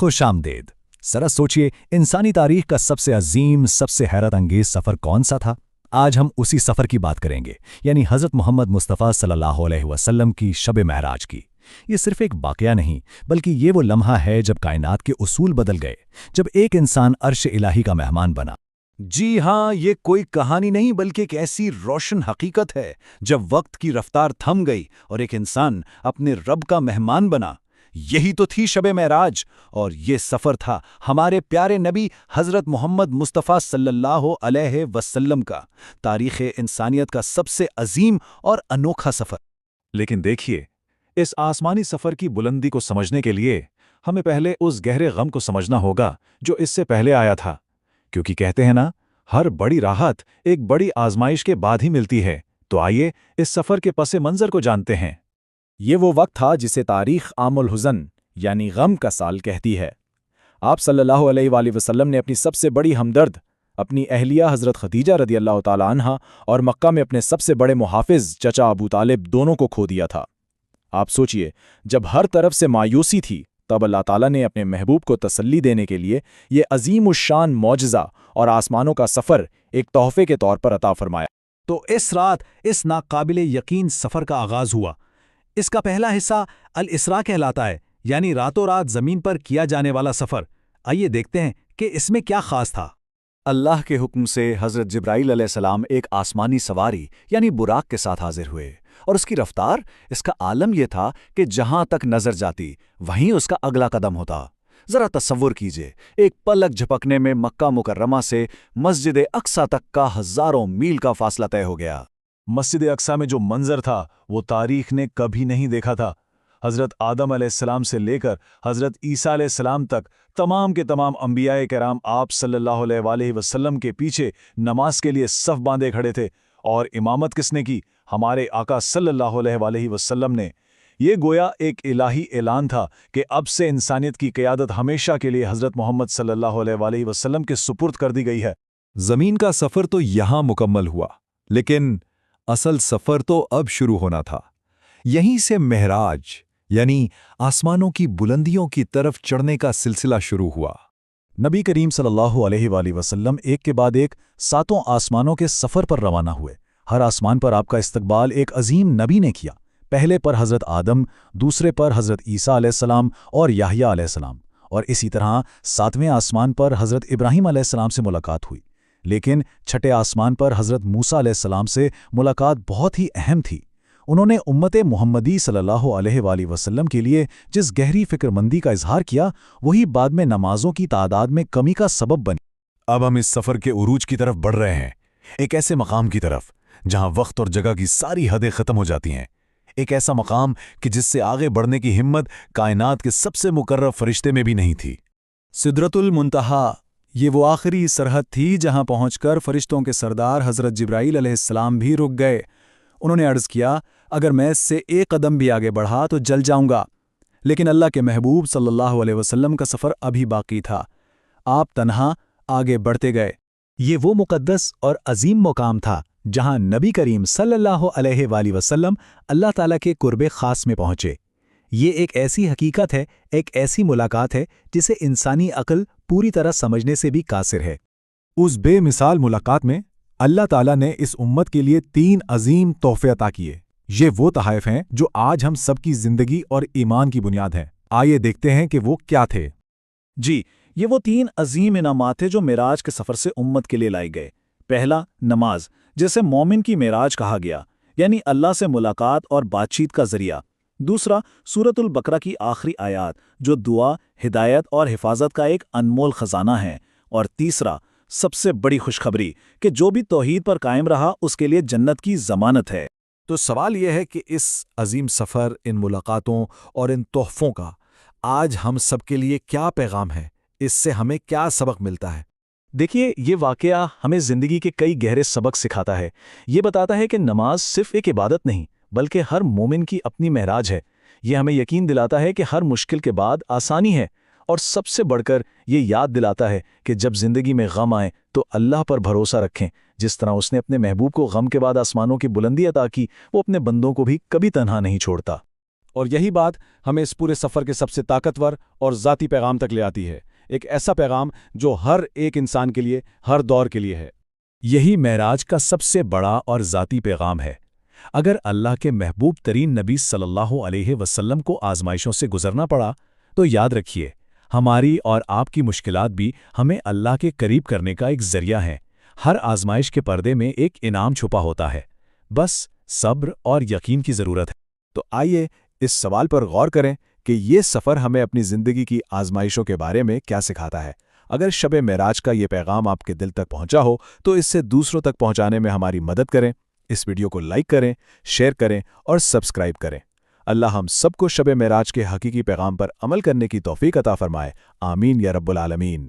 खुश आमदेद। जरा सोचिए, इंसानी तारीख का सबसे अजीम, सबसे हैरत अंगेज सफ़र कौन सा था? आज हम उसी सफ़र की बात करेंगे, यानी हज़रत मोहम्मद मुस्तफ़ा सल्लल्लाहु अलैहि वसल्लम की शब महराज की। ये सिर्फ एक वाक़या नहीं, बल्कि ये वो लम्हा है जब कायनात के उसूल बदल गए, जब एक इंसान अर्श इलाही का मेहमान बना। जी हाँ, ये कोई कहानी नहीं बल्कि एक ऐसी रोशन हकीकत है जब वक्त की रफ्तार थम गई और एक इंसान अपने रब का मेहमान बना। यही तो थी शब महराज, और ये सफ़र था हमारे प्यारे नबी हज़रत मोहम्मद मुस्तफ़ा सल्लल्लाहु अलैहि वसल्लम का, तारीख़ इंसानियत का सबसे अजीम और अनोखा सफ़र। लेकिन देखिए, इस आसमानी सफ़र की बुलंदी को समझने के लिए हमें पहले उस गहरे गम को समझना होगा जो इससे पहले आया था। क्योंकि कहते हैं ना, हर बड़ी राहत एक बड़ी आजमाइश के बाद ही मिलती है। तो आइए इस सफ़र के पसे मंज़र को जानते हैं। ये वो वक्त था जिसे तारीख़ आमुल हुज़न यानी गम का साल कहती है। आप सल्लल्लाहु अलैहि वसल्लम ने अपनी सबसे बड़ी हमदर्द, अपनी अहलिया हज़रत खदीजा रदियल्लाहु ताला अन्हा और मक्का में अपने सबसे बड़े मुहाफ़िज़ चचा अबू तालिब दोनों को खो दिया था। आप सोचिए, जब हर तरफ से मायूसी थी, तब अल्लाह ताला ने अपने महबूब को तसल्ली देने के लिए ये अज़ीमुश्शान मौजज़ा और आसमानों का सफ़र एक तोहफ़े के तौर पर अता फरमाया। तो इस रात इस नाकाबिले यकीन सफ़र का आगाज़ हुआ। इसका पहला हिस्सा अल इसरा कहलाता है, यानी रातों रात ज़मीन पर किया जाने वाला सफ़र। आइए देखते हैं कि इसमें क्या ख़ास था। अल्लाह के हुक्म से हज़रत जिब्राईल अलैहिस्सलाम एक आसमानी सवारी यानी बुराक के साथ हाजिर हुए, और उसकी रफ्तार, इसका आलम यह था कि जहां तक नजर जाती वहीं उसका अगला कदम होता। जरा तसव्वुर कीजिए, एक पलक झपकने में मक्का मुकर्रमा से मस्जिद अक्सा तक का हज़ारों मील का फासला तय हो गया। मस्जिद अक्सा में जो मंजर था वो तारीख ने कभी नहीं देखा था। हज़रत आदम अलैहिस्सलाम से लेकर हज़रत ईसा अलैहिस्सलाम तक तमाम के तमाम अंबियाए किराम आप सल्लल्लाहु अलैहि वसल्लम के पीछे नमाज के लिए सफ़ बांधे खड़े थे। और इमामत किसने की? हमारे आका सल्लल्लाहु अलैहि वसल्लम ने। ये गोया एक इलाही ऐलान था कि अब से इंसानियत की क़यादत हमेशा के लिए हज़रत मोहम्मद सल्लल्लाहु अलैहि वसल्लम के सुपुर्द कर दी गई है। ज़मीन का सफ़र तो यहाँ मुकम्मल हुआ, लेकिन असल सफ़र तो अब शुरू होना था। यहीं से महराज यानी आसमानों की बुलंदियों की तरफ चढ़ने का सिलसिला शुरू हुआ। नबी करीम सल्लल्लाहु अलैहि वसल्लम एक के बाद एक सातों आसमानों के सफ़र पर रवाना हुए। हर आसमान पर आपका इस्तकबाल एक अजीम नबी ने किया। पहले पर हज़रत आदम, दूसरे पर हज़रत ईसा अलैहिस्सलाम और याहया अलैहिस्सलाम, और इसी तरह सातवें आसमान पर हज़रत इब्राहीम अलैहिस्सलाम से मुलाकात हुई। लेकिन छठे आसमान पर हज़रत मूसा अलैहिस्सलाम से मुलाकात बहुत ही अहम थी। उन्होंने उम्मते मुहम्मदी सल्लल्लाहु अलैहि वसल्लम के लिए जिस गहरी फ़िक्रमंदी का इजहार किया, वही बाद में नमाजों की तादाद में कमी का सबब बनी। अब हम इस सफ़र के उरूज की तरफ बढ़ रहे हैं, एक ऐसे मकाम की तरफ जहां वक्त और जगह की सारी हदें ख़त्म हो जाती हैं। एक ऐसा मकाम कि जिससे आगे बढ़ने की हिम्मत कायनात के सबसे मुकर्रब फरिश्ते में भी नहीं थी। सिदरतुल मुंतहा, ये वो आखिरी सरहद थी जहां पहुंचकर फरिश्तों के सरदार हज़रत जिब्राईल अलैहिस्सलाम भी रुक गए। उन्होंने अर्ज़ किया, अगर मैं इससे एक कदम भी आगे बढ़ा तो जल जाऊंगा। लेकिन अल्लाह के महबूब सल्लल्लाहु अलैहि वसल्लम का सफ़र अभी बाकी था। आप तन्हा आगे बढ़ते गए। ये वो मुक़द्दस और अजीम मुकाम था जहां नबी करीम सल्लल्लाहु अलैहि वसल्लम अल्लाह ताला के कुर्बे ख़ास में पहुंचे। ये एक ऐसी हकीकत है, एक ऐसी मुलाकात है जिसे इंसानी अक्ल पूरी तरह समझने से भी कासिर है। उस बेमिसाल मुलाकात में अल्लाह ताला ने इस उम्मत के लिए 3 अजीम तोहफ़े अता किए। ये वो तहाइफ हैं जो आज हम सबकी ज़िंदगी और ईमान की बुनियाद हैं। आइए देखते हैं कि वो क्या थे। जी, ये वो 3 अजीम इनामात थे जो मेराज के सफ़र से उम्मत के लिए लाए गए। पहला, नमाज, जिसे मोमिन की मेराज कहा गया, यानी अल्लाह से मुलाकात और बातचीत का ज़रिया। दूसरा, सूरतुल बकरा की आखिरी आयात, जो दुआ, हिदायत और हिफाजत का एक अनमोल ख़जाना है। और तीसरा, सबसे बड़ी खुशखबरी कि जो भी तौहीद पर कायम रहा उसके लिए जन्नत की ज़मानत है। तो सवाल यह है कि इस अजीम सफ़र, इन मुलाकातों और इन तोहफ़ों का आज हम सब के लिए क्या पैगाम है? इससे हमें क्या सबक मिलता है? देखिए, ये वाक़या हमें ज़िंदगी के कई गहरे सबक सिखाता है। ये बताता है कि नमाज सिर्फ़ एक इबादत नहीं, बल्कि हर मोमिन की अपनी महराज है। ये हमें यकीन दिलाता है कि हर मुश्किल के बाद आसानी है, और सबसे बढ़कर ये याद दिलाता है कि जब ज़िंदगी में गम आए तो अल्लाह पर भरोसा रखें। जिस तरह उसने अपने महबूब को गम के बाद आसमानों की बुलंदी अता की, वो अपने बंदों को भी कभी तन्हा नहीं छोड़ता। اور یہی بات ہمیں اس پورے سفر کے سب سے طاقتور اور ذاتی پیغام تک لے آتی ہے، ایک ایسا پیغام جو ہر ایک انسان کے لیے، ہر دور کے لیے ہے۔ یہی معراج کا سب سے بڑا اور ذاتی پیغام ہے۔ اگر اللہ کے محبوب ترین نبی صلی اللہ علیہ وسلم کو آزمائشوں سے گزرنا پڑا تو یاد رکھیے، ہماری اور آپ کی مشکلات بھی ہمیں اللہ کے قریب کرنے کا ایک ذریعہ ہیں۔ ہر آزمائش کے پردے میں ایک انعام چھپا ہوتا ہے، بس صبر اور یقین کی ضرورت ہے۔ تو آئیے اس سوال پر غور کریں کہ یہ سفر ہمیں اپنی زندگی کی آزمائشوں کے بارے میں کیا سکھاتا ہے۔ اگر شب معراج کا یہ پیغام آپ کے دل تک پہنچا ہو تو اس سے دوسروں تک پہنچانے میں ہماری مدد کریں۔ اس ویڈیو کو لائک کریں، شیئر کریں اور سبسکرائب کریں۔ اللہ ہم سب کو شب معراج کے حقیقی پیغام پر عمل کرنے کی توفیق عطا فرمائے۔ آمین یا رب العالمین۔